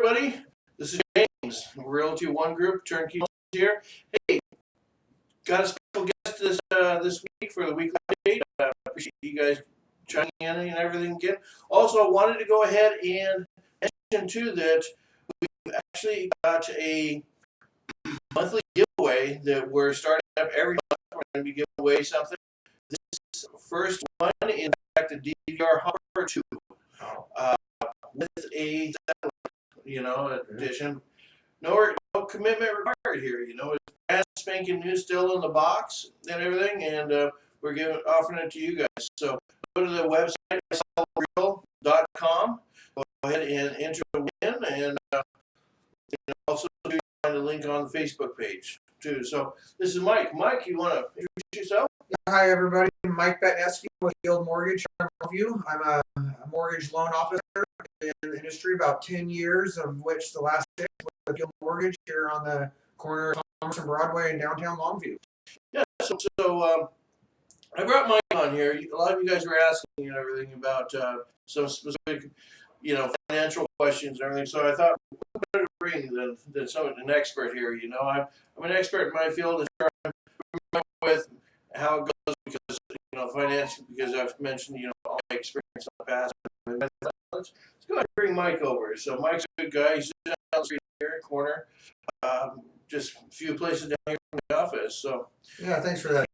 everybody. This is James, Realty One Group, Turnkey here. Hey, got a special guest this week for the weekly update. Appreciate you guys chiming in and everything again. Also, I wanted to go ahead and mention too that we've actually got a monthly giveaway that we're starting up every month. We're going to be giving away something. This first one is in fact a DVR hopper 2 with a addition. No commitment required here. It's brand spanking new, still in the box and everything, and we're offering it to you guys. So go to the website sellreal.com. Go ahead and enter the win, and also find the link on the Facebook page too. So this is Mike. Mike, you want to introduce yourself? Hi everybody, Mike Betnesky with Field Mortgage. I'm a mortgage loan officer in the industry, about 10 years, of which the last 6 with Field Mortgage here on the corner of Commerce and Broadway in downtown Longview. Yeah, so I brought Mike on here. A lot of you guys were asking and everything about some specific, financial questions and everything. So I thought, what better to bring than an expert here? I'm an expert in my field, and sure I'm familiar with how it goes because financial. Because I've mentioned all my experience in the past. Let's go ahead and bring Mike over. So Mike's a good guy. He's sitting down the street here in the corner, just a few places down here from the office. So yeah, thanks for that,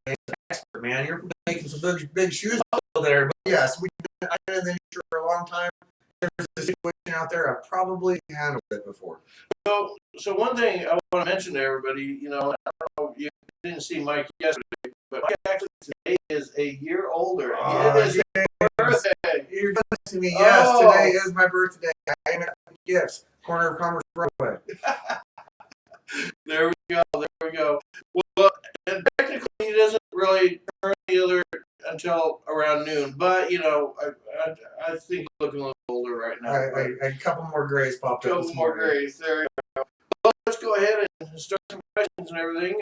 expert man. You're making some big shoes there. But yes, I've been in the industry for a long time. There's a situation out there I've probably handled it before. So one thing I want to mention to everybody, I don't know, you didn't see Mike yesterday, but Mike actually today is a year older. It is his birthday. You're listening to me. Yes, today is my birthday. I am at Gifts, corner of Commerce Broadway. There we go. Well, and technically he doesn't really turn the other until around noon, but I think he's looking a little older right now. A couple more grays popped up. A couple more grays. There you go. Well, let's go ahead and start some questions and everything.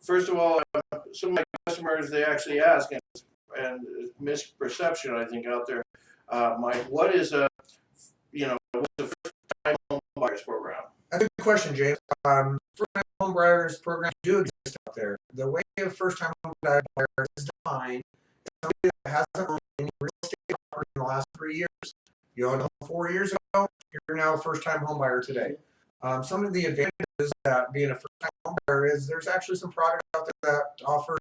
First of all, some of my customers, they actually ask, and misperception I think out there, Mike, what is what's the first time home buyers program? That's a good question, James. First-time home buyers programs do exist out there. The way a first-time home buyer is defined is somebody that hasn't owned any real estate property in the last 3 years. You owned a home 4 years ago, you're now a first-time home buyer today. Some of the advantages that being a first-time home buyer is there's actually some products out there that offer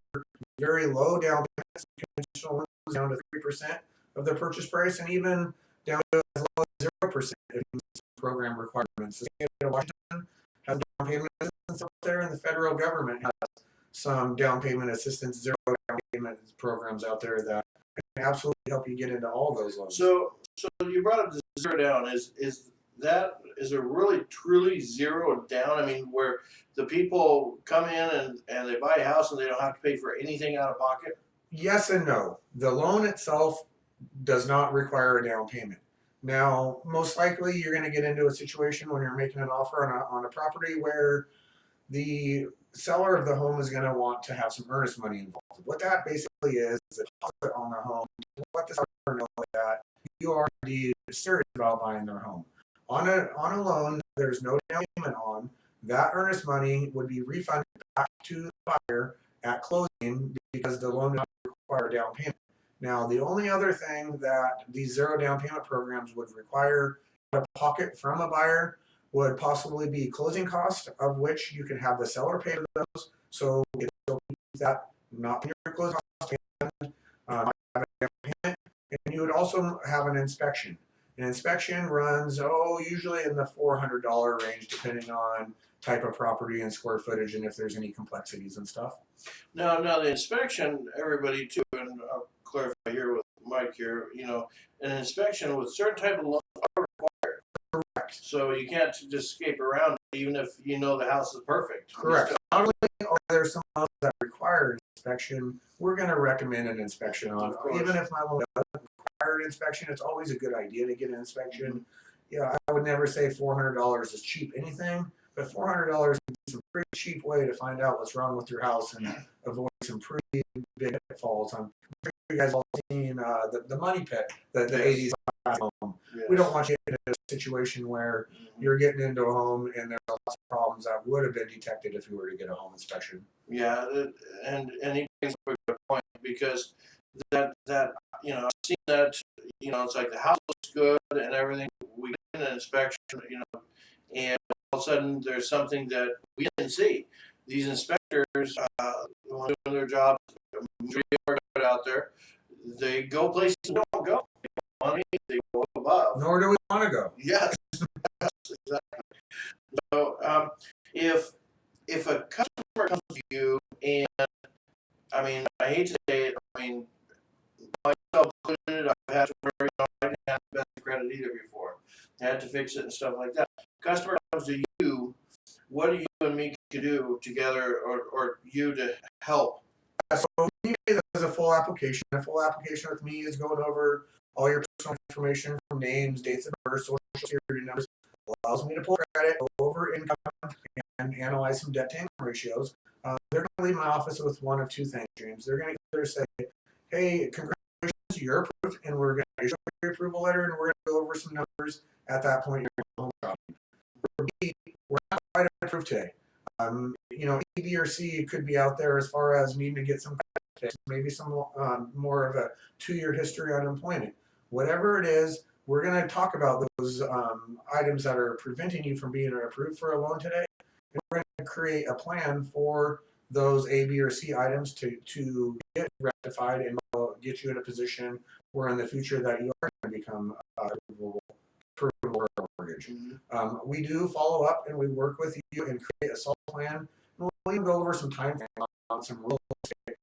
very low down payments, conventional loans down to 3% of the purchase price, and even down to as low as 0% if you meet some program requirements. The state of Washington has down payment assistance out there, and the federal government has some down payment assistance, zero down payment programs out there that can absolutely help you get into all those loans. So you brought up the zero down. Is there really truly zero down? I mean, where the people come in and they buy a house and they don't have to pay for anything out of pocket? Yes and no. The loan itself does not require a down payment. Now, most likely you're going to get into a situation when you're making an offer on a property where the seller of the home is going to want to have some earnest money involved. What that basically is a deposit on the home to let the seller know that you are indeed serious about buying their home. On a loan there's no down payment on, that earnest money would be refunded back to the buyer at closing because the loan does not require a down payment. Now, the only other thing that these zero down payment programs would require out of pocket from a buyer would possibly be closing costs, of which you can have the seller pay for those. So it still keeps that not in your closing costs and have a down payment. And you would also have an inspection. An inspection runs, usually in the $400 range, depending on type of property and square footage and if there's any complexities and stuff. Now the inspection, everybody too, and I'll clarify here with Mike here, an inspection with certain type of loans are required. Correct. So you can't just escape around it, even if the house is perfect. Correct. Not only are there some loans that require inspection, we're going to recommend an inspection on. Even if my loan doesn't require an inspection, it's always a good idea to get an inspection. Yeah, I would never say $400 is cheap anything, but $400 is a pretty cheap way to find out what's wrong with your house and avoid some pretty big pitfalls on you guys all seen the Money Pit, the Yes. 80s home. Yes. We don't want you in a situation where you're getting into a home and there's lots of problems that would have been detected if you were to get a home inspection. Yeah, and he brings up a good point, because that I've seen that, it's like the house looks good and everything. We get an inspection, and all of a sudden there's something that we didn't see. These inspectors, when doing their job, out there, they go places we don't go. They go above. Nor do we want to go. Yes, exactly. So if a customer comes to you, and I hate to say it, myself included, I've had to worry, I didn't have the best credit either before. I had to fix it and stuff like that. Customer comes to you, what do you and me can do together, or you to help? So there's a full application. A full application with me is going over all your personal information, from names, dates of birth, social security numbers. Allows me to pull credit, go over income, and analyze some debt to income ratios. They're going to leave my office with one of two things, James. They're going to either say, "Hey, congratulations, you're approved," and we're going to issue your approval letter, and we're going to go over some numbers. At that point, you're home shopping. Or B, we're not quite approved today. A, B, or C could be out there as far as needing to get some fixed, maybe some more of a 2-year history on employment. Whatever it is, we're going to talk about those items that are preventing you from being approved for a loan today, and we're going to create a plan for those A, B, or C items to get rectified and get you in a position where in the future that you are going to become approvable for a mortgage. We do follow up and we work with you and create a solid plan. We'll even go over some time frames on some real estate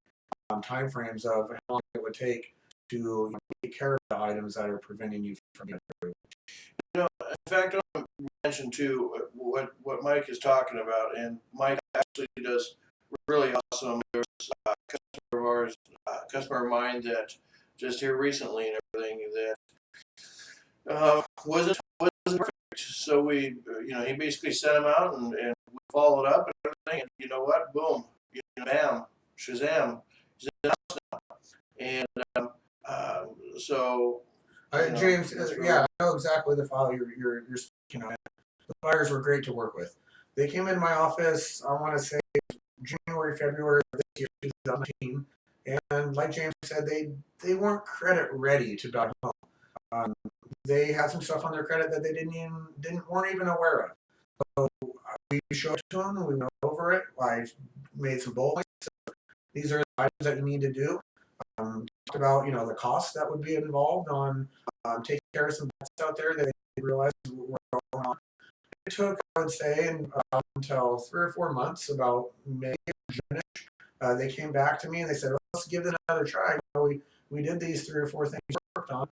time frames of how long it would take to take care of the items that are preventing you from being approved. In fact, I want to mention too what Mike is talking about, and Mike actually does really awesome. There's a customer of ours, customer of mine that just here recently and everything that wasn't perfect. So we, he basically sent him out, and we followed up and everything. And you know what? Boom, bam, shazam, he's in the house now. And so. James, yeah, I know exactly the file you're speaking on. The buyers were great to work with. They came in my office, I want to say January, February of this year, 2019, and like James said, they weren't credit ready to buy home. They had some stuff on their credit that they weren't even aware of. So we showed it to them. We went over it. I made some bullet points. These are the items that you need to do. Talked about the costs that would be involved on taking care of some debts out there that they realized were going on. It took, I would say, until 3 or 4 months, about May or June-ish. They came back to me and they said, "Let's give it another try." We did these 3 or 4 things we worked on.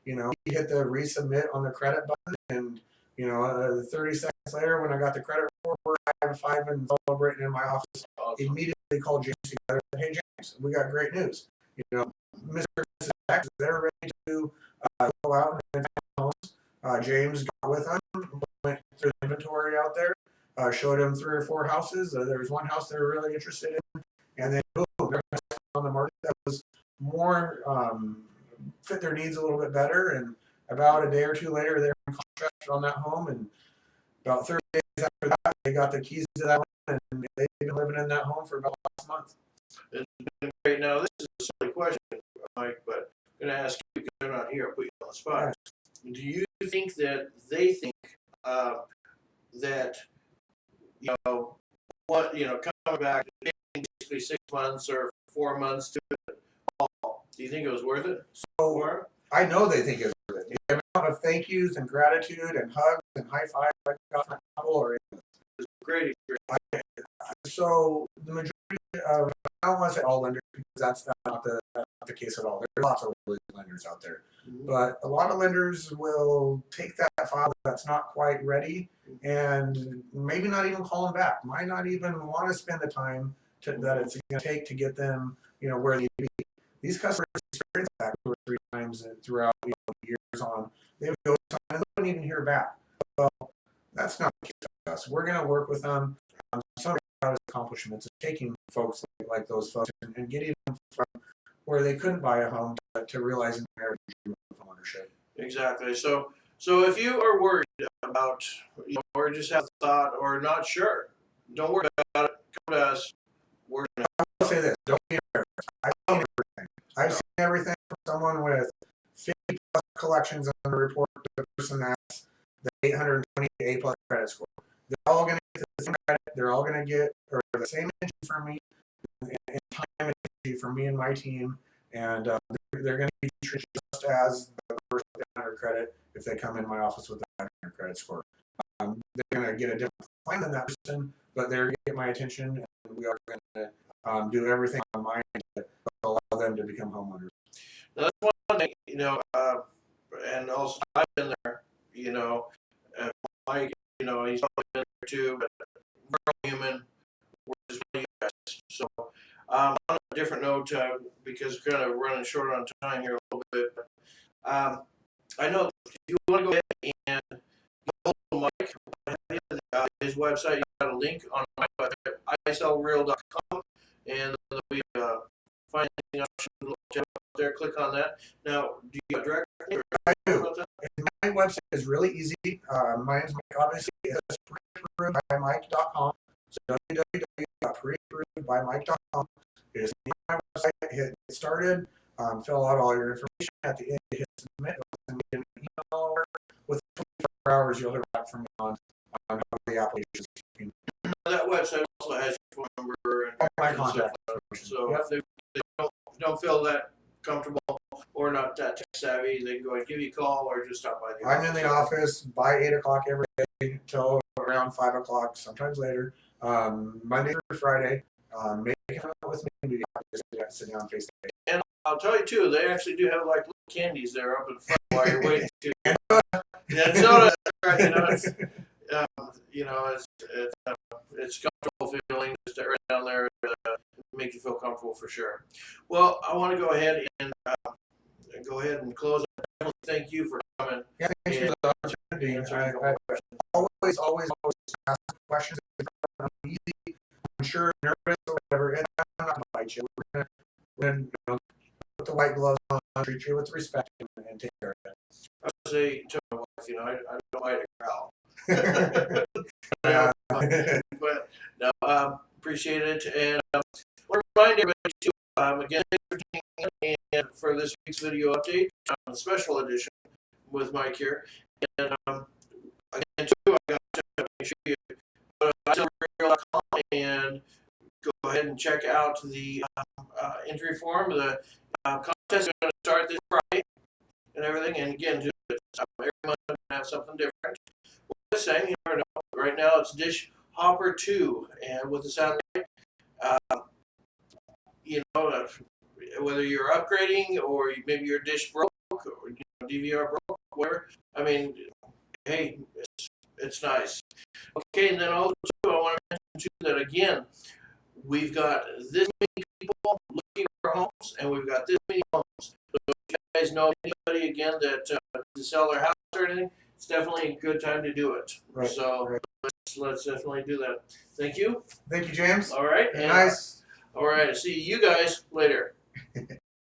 He hit the resubmit on the credit button, and 30 seconds later, when I got the credit report, we're high five and celebrating in my office. Awesome. Immediately called James together and said, "Hey James, we got great news. Mr. and Mrs. X, they're ready to go out and find homes." James got with them, went through the inventory out there, showed him 3 or 4 houses. There was one house they were really interested in, and then boom, there was on the market that was more fit their needs a little bit better. And about a day or 2 later, they were in contract on that home, and about 30 days after that, they got the keys to that one, and they've been living in that home for about last month. It's been great. Now, this is a silly question, Mike, but I'm going to ask you because they're not here. I'll put you on the spot. Yeah. Do you think that they think that coming back, basically 6 months or 4 months to it all, do you think it was worth it? So I know they think it's worth it. The amount of thank yous and gratitude and hugs and high fives I got from a couple are great experience. So the majority of, I don't want to say all lenders because that's not the case at all. There's lots of really good lenders out there. But a lot of lenders will take that file that's not quite ready and maybe not even call them back. Might not even want to spend the time that it's going to take to get them, where they need to be. These customers experience that 2 or 3 times throughout years on. They would go to and they wouldn't even hear back. Well, that's not the case with us. We're going to work with them. Some of our accomplishments is taking folks like those folks and getting them from where they couldn't buy a home to realizing marriage and ownership. Exactly. So if you are worried about, or just have a thought or not sure, don't worry about it. Come to us. We're gonna. I'll say this: don't be embarrassed. I've seen everything. I've seen everything from someone with 50 plus collections on the report to the person that's the 820 A plus credit score. They're all going to get the same credit. They're all going to get the same energy from me, and time and energy from me and my team, and they're going to be treated just as the person with 800 credit if they come in my office with a 500 credit score. They're going to get a different plan than that person, but they're going to get my attention, and we are going to do everything on my end to allow them to become homeowners. Now, that's one thing, and also I've been there, and Mike, he's probably been there too, but we're all human. We're just one of you guys. So, on a different note, because we're kind of running short on time here a little bit, I know if you want to go ahead and follow Mike, his website, you got a link on my website, isellreal.com, and there'll be a finding option up there. Click on that. Now, do you have a direct? I do. My website is really easy. My name's Mike, obviously. It's preapprovedbymike.com. So www.preapprovedbymike.com. It is my website. Hit get started. Fill out all your information. At the end, hit submit. Send me an email. Within 24 hours, you'll hear back from me on how the application is working. That website also has your phone number and my contact. So Yep. if they don't feel that comfortable or not that tech savvy, they can go and give you a call or just stop by the office. I'm in the office by 8 o'clock every day till around 5 o'clock, sometimes later, Monday through Friday. Maybe come out with me and be happy to sit down face to face. And I'll tell you too, they actually do have like little candies there up in front while you're waiting to. Yeah, soda, right? It's comfortable feeling just right down there. Make you feel comfortable for sure. Well, I want to go ahead and close. I definitely thank you for coming. Yeah, thanks for the opportunity. I always ask questions. I'm easy, I'm sure, nervous or whatever, and I'm not going to bite you. We're going to put the white gloves on, treat you with respect, and take care of it. I would say to my wife, I don't bite a growl. But no, appreciate it. And I want to remind everybody too, again, thanks for tuning in and for this week's video update, the special edition with Mike here. And again, too, I got to make sure you go to isellreal.com and go ahead and check out the entry form. The contest is going to start this Friday and everything. And again, every month I'm going to have something different. What I'm saying, you never know. Right now it's Dish Hopper 2, and with the sound, whether you're upgrading or maybe your dish broke or DVR broke, whatever. I mean, hey, it's nice. Okay, and then also I want to mention too that again, we've got this many people looking for homes, and we've got this many homes. So if you guys know anybody again that to sell their house or anything, it's definitely a good time to do it. Right. So let's definitely do that. Thank you. Thank you, James. All right. Nice. All right. See you guys later.